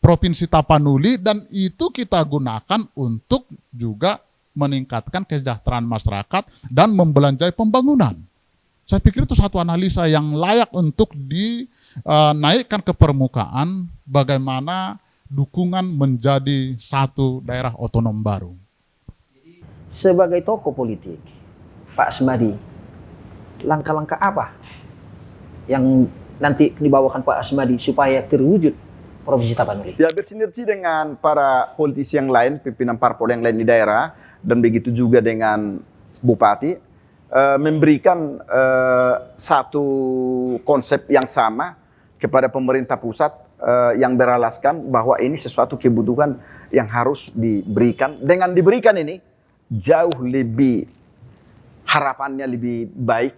Provinsi Tapanuli dan itu kita gunakan untuk juga meningkatkan kesejahteraan masyarakat dan membelanjai pembangunan. Saya pikir itu satu analisa yang layak untuk dinaikkan ke permukaan bagaimana dukungan menjadi satu daerah otonom baru. Sebagai tokoh politik, Pak Asmadi, langkah-langkah apa yang nanti dibawakan Pak Asmadi supaya terwujud Provinsi Tapanuli? Ya, bersinergi dengan para politisi yang lain, pimpinan parpol yang lain di daerah, dan begitu juga dengan Bupati, memberikan satu konsep yang sama kepada pemerintah pusat yang beralaskan bahwa ini sesuatu kebutuhan yang harus diberikan. Dengan diberikan ini, jauh lebih harapannya lebih baik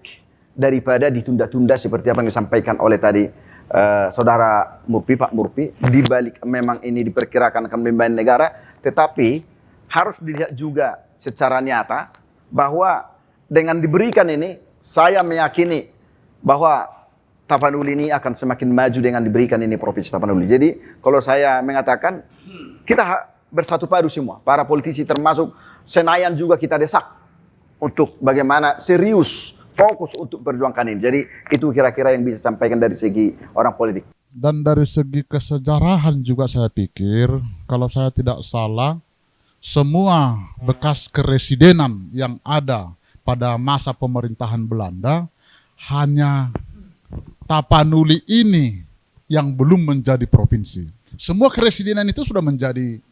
daripada ditunda-tunda seperti apa yang disampaikan oleh tadi Saudara Murpi, Pak Murpi. Di balik memang ini diperkirakan akan membangun negara, tetapi harus dilihat juga secara nyata bahwa dengan diberikan ini, saya meyakini bahwa Tapanuli ini akan semakin maju dengan diberikan ini Provinsi Tapanuli. Jadi kalau saya mengatakan kita bersatu padu semua, para politisi termasuk Senayan juga kita desak untuk bagaimana serius, fokus untuk perjuangkan ini. Jadi itu kira-kira yang bisa sampaikan dari segi orang politik. Dan dari segi kesejarahan juga saya pikir, kalau saya tidak salah, semua bekas keresidenan yang ada pada masa pemerintahan Belanda, hanya Tapanuli ini yang belum menjadi provinsi. Semua keresidenan itu sudah menjadi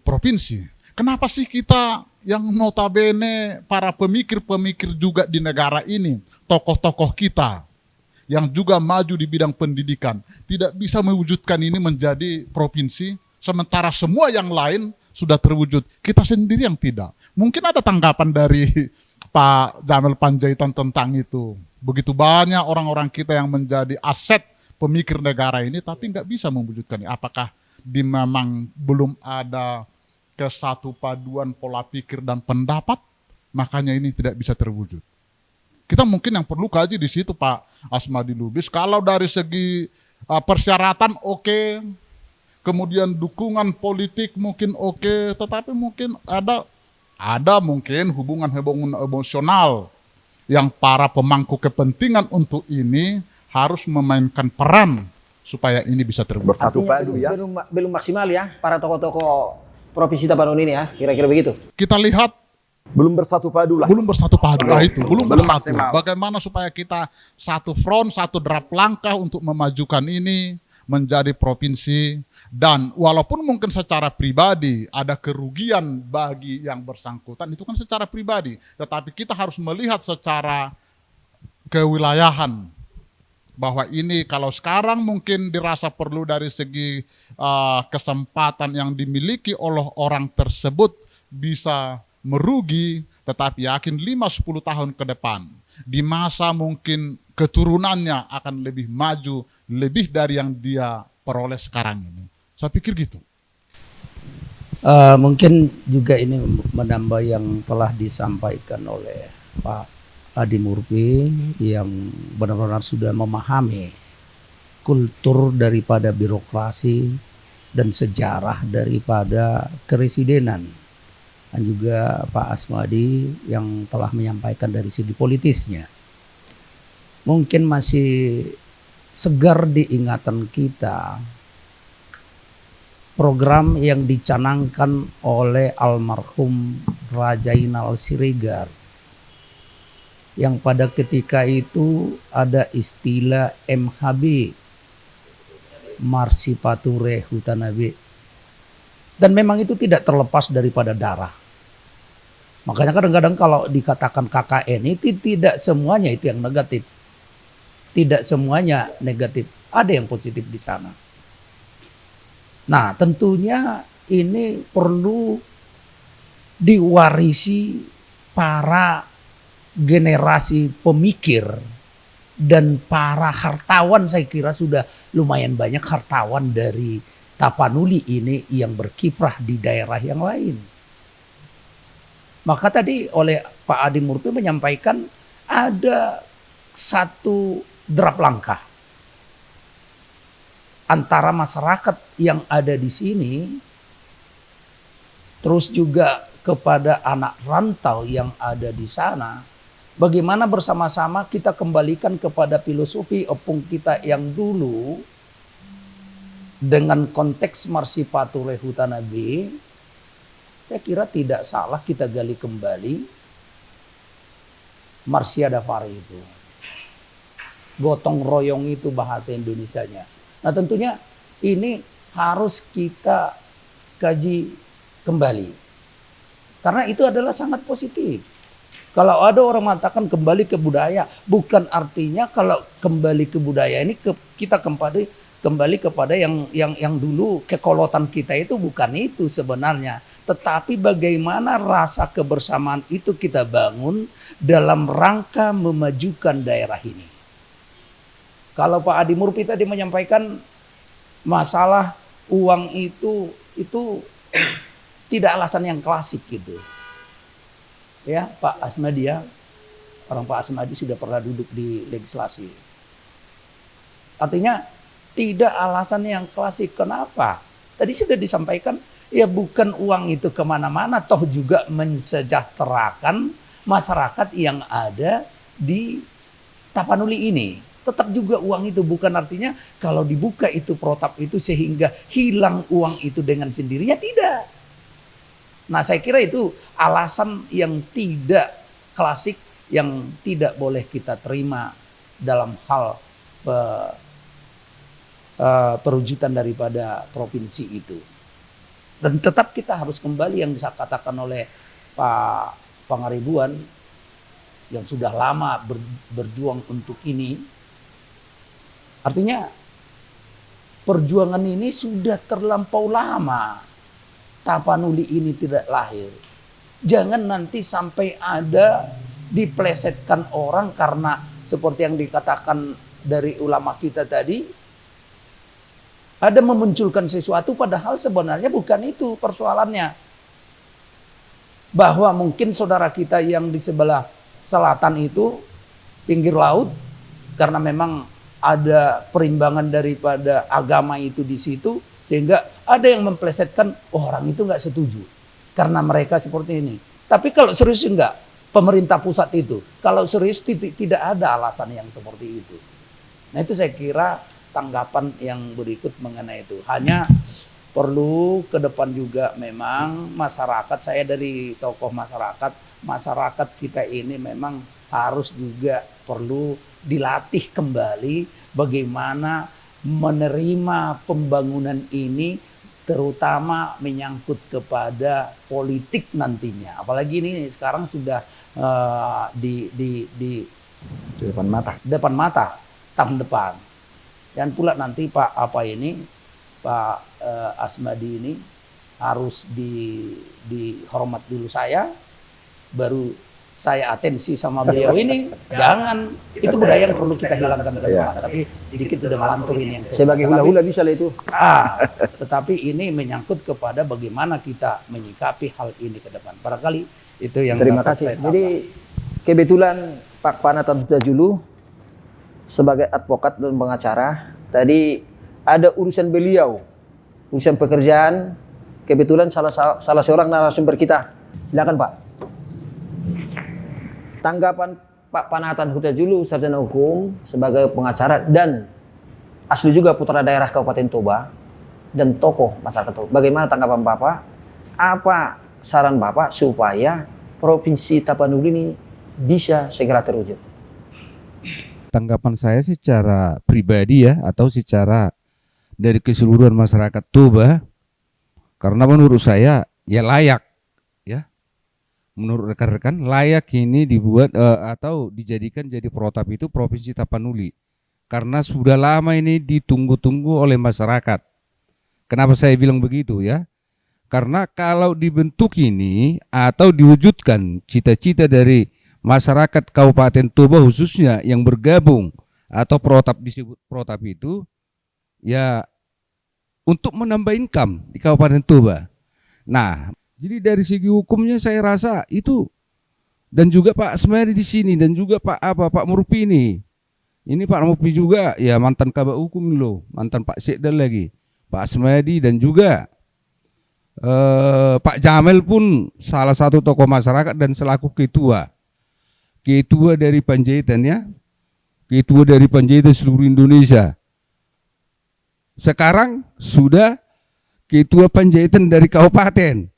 provinsi. Kenapa sih kita yang notabene para pemikir-pemikir juga di negara ini, tokoh-tokoh kita yang juga maju di bidang pendidikan, tidak bisa mewujudkan ini menjadi provinsi, sementara semua yang lain sudah terwujud. Kita sendiri yang tidak. Mungkin ada tanggapan dari Pak Jamil Panjaitan tentang itu. Begitu banyak orang-orang kita yang menjadi aset pemikir negara ini, tapi nggak bisa mewujudkan ini. Apakah memang belum ada kesatu paduan pola pikir dan pendapat, makanya ini tidak bisa terwujud. Kita mungkin yang perlu kaji di situ Pak Asmadi Lubis. Kalau dari segi persyaratan oke, kemudian dukungan politik mungkin oke, tetapi mungkin ada mungkin hubungan emosional yang para pemangku kepentingan untuk ini harus memainkan peran supaya ini bisa terwujud. Bersatu padu ya. Belum maksimal ya para tokoh-tokoh Provinsi Tapanuli ini ya, kira-kira begitu. Kita lihat Belum bersatu padu lah. belum bersatu padu lah itu, belum bersatu. maksimal. Bagaimana supaya kita satu front, satu derap langkah untuk memajukan ini menjadi provinsi, dan walaupun mungkin secara pribadi ada kerugian bagi yang bersangkutan, itu kan secara pribadi, tetapi kita harus melihat secara kewilayahan bahwa ini kalau sekarang mungkin dirasa perlu dari segi kesempatan yang dimiliki oleh orang tersebut bisa merugi, tetapi yakin 5-10 tahun ke depan di masa mungkin keturunannya akan lebih maju, lebih dari yang dia peroleh sekarang ini. Saya pikir gitu. Mungkin juga ini menambah yang telah disampaikan oleh Pak Adi Murpi yang benar-benar sudah memahami kultur daripada birokrasi dan sejarah daripada keresidenan. Dan juga Pak Asmadi yang telah menyampaikan dari segi politisnya. Mungkin masih segar di ingatan kita program yang dicanangkan oleh almarhum Raja Inal Siregar, yang pada ketika itu ada istilah MHB, Marsipature Hutanabe, dan memang itu tidak terlepas daripada darah. Makanya kadang-kadang kalau dikatakan KKN itu tidak semuanya itu yang negatif. Tidak semuanya negatif. Ada yang positif di sana. Nah, tentunya ini perlu diwarisi para generasi pemikir dan para hartawan. Saya kira sudah lumayan banyak hartawan dari Tapanuli ini yang berkiprah di daerah yang lain. Maka tadi oleh Pak Adi Murti menyampaikan ada satu draft langkah antara masyarakat yang ada di sini, terus juga kepada anak rantau yang ada di sana. Bagaimana bersama-sama kita kembalikan kepada filosofi opung kita yang dulu dengan konteks Marsipature Hutana B. Saya kira tidak salah kita gali kembali Marsiada Fare itu. Gotong royong itu bahasa Indonesianya. Nah tentunya ini harus kita kaji kembali. Karena itu adalah sangat positif. Kalau ada orang mengatakan kembali ke budaya, bukan artinya kalau kembali ke budaya ini kita kembali kepada yang dulu kekolotan kita itu, bukan itu sebenarnya. Tetapi bagaimana rasa kebersamaan itu kita bangun dalam rangka memajukan daerah ini. Kalau Pak Adi Murti tadi menyampaikan masalah uang itu tidak alasan yang klasik gitu. Ya, Pak Asmadi ya. Orang Pak Asmadi sudah pernah duduk di legislasi. Artinya tidak alasan yang klasik. Kenapa? Tadi sudah disampaikan, ya bukan uang itu kemana-mana, toh juga mensejahterakan masyarakat yang ada di Tapanuli ini. Tetap juga uang itu bukan artinya kalau dibuka itu protap itu sehingga hilang uang itu dengan sendirinya, tidak. Nah saya kira itu alasan yang tidak klasik, yang tidak boleh kita terima dalam hal perwujudan daripada provinsi itu. Dan tetap kita harus kembali yang dikatakan oleh Pak Pangaribuan yang sudah lama berjuang untuk ini. Artinya perjuangan ini sudah terlampau lama. Tapanuli ini tidak lahir. Jangan nanti sampai ada diplesetkan orang karena seperti yang dikatakan dari ulama kita tadi, ada memunculkan sesuatu padahal sebenarnya bukan itu persoalannya. Bahwa mungkin saudara kita yang di sebelah selatan itu pinggir laut, karena memang ada perimbangan daripada agama itu di situ, sehingga ada yang memplesetkan orang itu nggak setuju karena mereka seperti ini. Tapi kalau serius enggak, pemerintah pusat itu kalau serius tidak ada alasan yang seperti itu. Nah itu saya kira tanggapan yang berikut mengenai itu. Hanya perlu ke depan juga memang masyarakat, saya dari tokoh masyarakat kita ini memang harus juga perlu dilatih kembali bagaimana menerima pembangunan ini, terutama menyangkut kepada politik nantinya. Apalagi ini sekarang sudah di depan mata tahun depan. Dan pula nanti Pak Asmadi ini harus dihormat dulu saya, baru saya atensi sama beliau ini. Jangan, itu budaya yang perlu kita hilangkan ke depan. Tapi sedikit udah melantur ini yang Sebagai hula-hula bisa lah itu. Tetapi ini menyangkut kepada bagaimana kita menyikapi hal ini ke depan. Barangkali itu yang Terima kasih. Jadi kebetulan Pak Panatan Hutajulu sebagai advokat dan pengacara, tadi ada urusan beliau, urusan pekerjaan, kebetulan salah seorang narasumber kita. Silakan Pak. Tanggapan Pak Panatan Hutajulu, sarjana hukum sebagai pengacara dan asli juga putra daerah Kabupaten Toba dan tokoh masyarakat Toba. Bagaimana tanggapan Bapak? Apa saran Bapak supaya Provinsi Tapanuli ini bisa segera terwujud? Tanggapan saya secara pribadi ya, atau secara dari keseluruhan masyarakat Toba, karena menurut saya ya layak ya menurut rekan-rekan layak ini dibuat atau dijadikan jadi protap itu Provinsi Tapanuli. Karena sudah lama ini ditunggu-tunggu oleh masyarakat. Kenapa saya bilang begitu ya? Karena kalau dibentuk ini atau diwujudkan cita-cita dari masyarakat Kabupaten Toba khususnya yang bergabung atau protap disebut protap itu ya untuk menambah income di Kabupaten Toba. Nah, jadi dari segi hukumnya saya rasa itu dan juga Pak Asmari di sini dan juga Pak Murpi ini. Ini Pak Murpi juga ya mantan kabak hukum loh, mantan Pak Sekdal lagi. Pak Asmadi dan juga Pak Jamel pun salah satu tokoh masyarakat dan selaku ketua dari Panjaitan ya, ketua dari Panjaitan seluruh Indonesia. Sekarang sudah ketua Panjaitan dari kabupaten.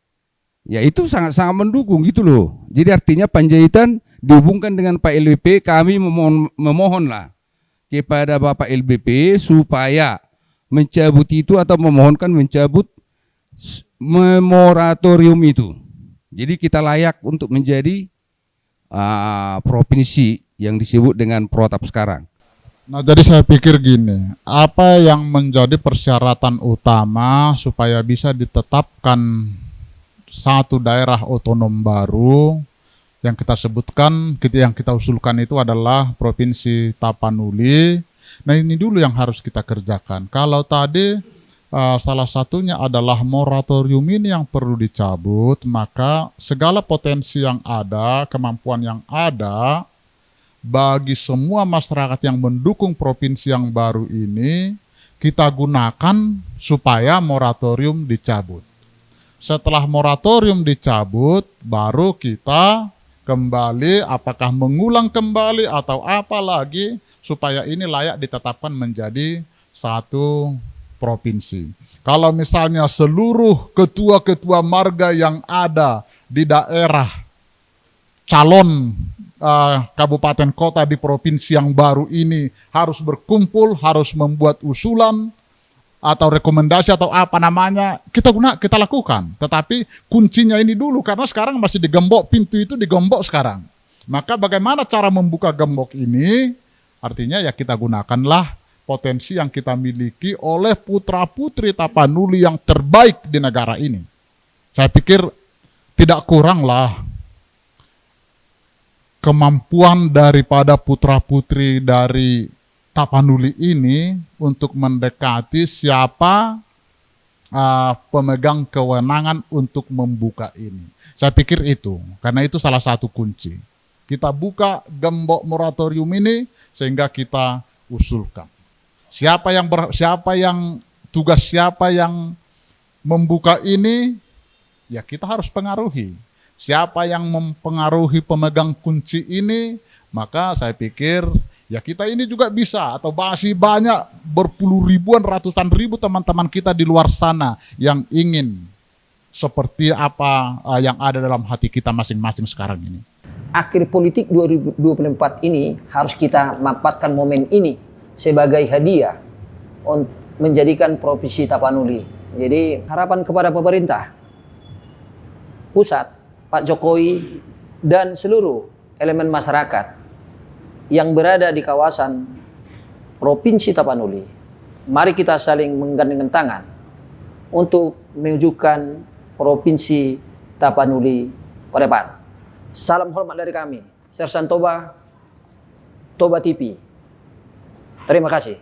Ya itu sangat-sangat mendukung gitu loh. Jadi artinya Panjaitan dihubungkan dengan Pak LBP, kami memohonlah kepada Bapak LBP supaya mencabut itu atau memohonkan mencabut moratorium itu. Jadi kita layak untuk menjadi provinsi yang disebut dengan protap sekarang. Nah, jadi saya pikir gini, apa yang menjadi persyaratan utama supaya bisa ditetapkan satu daerah otonom baru yang kita sebutkan, yang kita usulkan itu adalah Provinsi Tapanuli. Nah, ini dulu yang harus kita kerjakan. Kalau tadi salah satunya adalah moratorium ini yang perlu dicabut, maka segala potensi yang ada, kemampuan yang ada bagi semua masyarakat yang mendukung provinsi yang baru ini kita gunakan supaya moratorium dicabut. Setelah moratorium dicabut, baru kita kembali, apakah mengulang kembali atau apa lagi supaya ini layak ditetapkan menjadi satu provinsi. Kalau misalnya seluruh ketua-ketua marga yang ada di daerah calon kabupaten kota di provinsi yang baru ini harus berkumpul, harus membuat usulan atau rekomendasi atau apa namanya, kita lakukan. Tetapi kuncinya ini dulu, karena sekarang masih digembok, pintu itu digembok sekarang. Maka bagaimana cara membuka gembok ini? Artinya ya kita gunakanlah potensi yang kita miliki oleh putra-putri Tapanuli yang terbaik di negara ini. Saya pikir tidak kuranglah kemampuan daripada putra-putri dari Tapanuli ini untuk mendekati siapa pemegang kewenangan untuk membuka ini. Saya pikir itu, karena itu salah satu kunci. Kita buka gembok moratorium ini sehingga kita usulkan. Siapa yang membuka ini, ya kita harus pengaruhi. Siapa yang mempengaruhi pemegang kunci ini, maka saya pikir ya kita ini juga bisa, atau masih banyak berpuluh ribuan, ratusan ribu teman-teman kita di luar sana yang ingin seperti apa yang ada dalam hati kita masing-masing sekarang ini. Akhir politik 2024 ini harus kita manfaatkan momen ini sebagai hadiah untuk menjadikan Provinsi Tapanuli. Jadi harapan kepada pemerintah pusat, Pak Jokowi, dan seluruh elemen masyarakat yang berada di kawasan Provinsi Tapanuli, mari kita saling menggandengkan tangan untuk mewujudkan Provinsi Tapanuli ke depan. Salam hormat dari kami, Sersan Toba, Toba TV. Terima kasih.